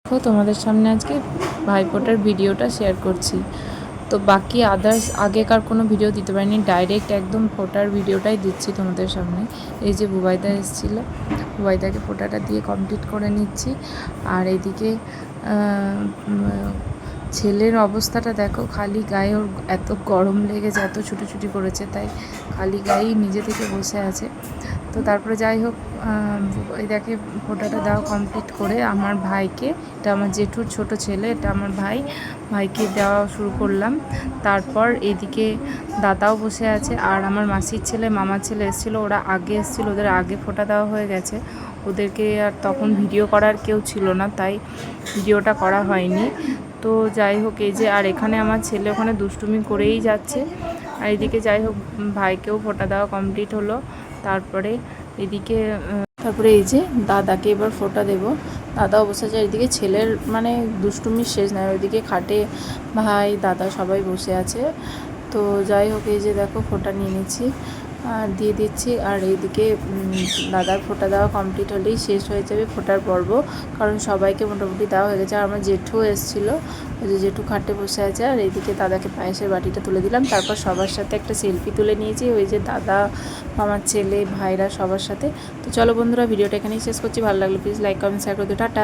দেখো তোমাদের সামনে আজকে ভাইফোঁটার ভিডিওটা শেয়ার করছি। তো বাকি আদার্স আগেকার কোনো ভিডিও দিতে পারিনি, ডাইরেক্ট একদম ফোঁটার ভিডিওটাই দিচ্ছি তোমাদের সামনে। এই যে বুবাইদা এসেছিলো, বুবাইদাকে ফোঁটাটা দিয়ে কমপ্লিট করে নিচ্ছি। আর এদিকে ছেলের অবস্থাটা দেখো, খালি গায়ে ওর এত গরম লেগেছে, এত ছুটোছুটি করেছে, তাই খালি গায়েই নিজে থেকে বসে আছে। তো তারপরে যাই হোক, এটাকে ফোঁটাটা দেওয়া কমপ্লিট করে আমার ভাইকে, এটা আমার জেঠুর ছোট ছেলে, এটা আমার ভাইকে দেওয়া শুরু করলাম। তারপর এদিকে দাদাও বসে আছে, আর আমার মাসির ছেলে মামার ছেলে এসেছিলো, ওরা আগে এসেছিলো, ওদের আগে ফোঁটা দেওয়া হয়ে গেছে। ওদেরকে আর তখন ভিডিও করার কেউ ছিল না, তাই ভিডিওটা করা হয়নি। তো যাই হোক, এই যে আর এখানে আমার ছেলে ওখানে দুষ্টুমি করেই যাচ্ছে। আর এদিকে যাই হোক, ভাইকেও ফোঁটা দেওয়া কমপ্লিট হলো। তারপরে এই যে দাদাকে এবার ফোঁটা দেবো। দাদাও বসে আছে, এদিকে ছেলের মানে দুষ্টুমির শেষ নাই, ওইদিকে খাটে ভাই দাদা সবাই বসে আছে। তো যাই হোক, এই যে দেখো ফোঁটা নিয়ে নিচ্ছি আর দিয়ে দিচ্ছি। আর এইদিকে দাদার ফোঁটা দেওয়া কমপ্লিট হলেই শেষ হয়ে যাবে ফোঁটার পর্ব, কারণ সবাইকে মোটামুটি দেওয়া হয়ে গেছে। আর আমার জেঠু এসেছিলো, ওই যে জেঠু খাটে বসে আছে। আর এইদিকে দাদাকে পায়েসের বাটিটা তুলে দিলাম, তারপর সবার সাথে একটা সেলফি তুলে নিয়েছি, ওই যে দাদা, আমার ছেলে, ভাইরা সবার সাথে। তো চলো বন্ধুরা, ভিডিওটা এখানেই শেষ করছি। ভালো লাগলে প্লিজ লাইক কমেন্ট শেয়ার করে দিও। টাটা।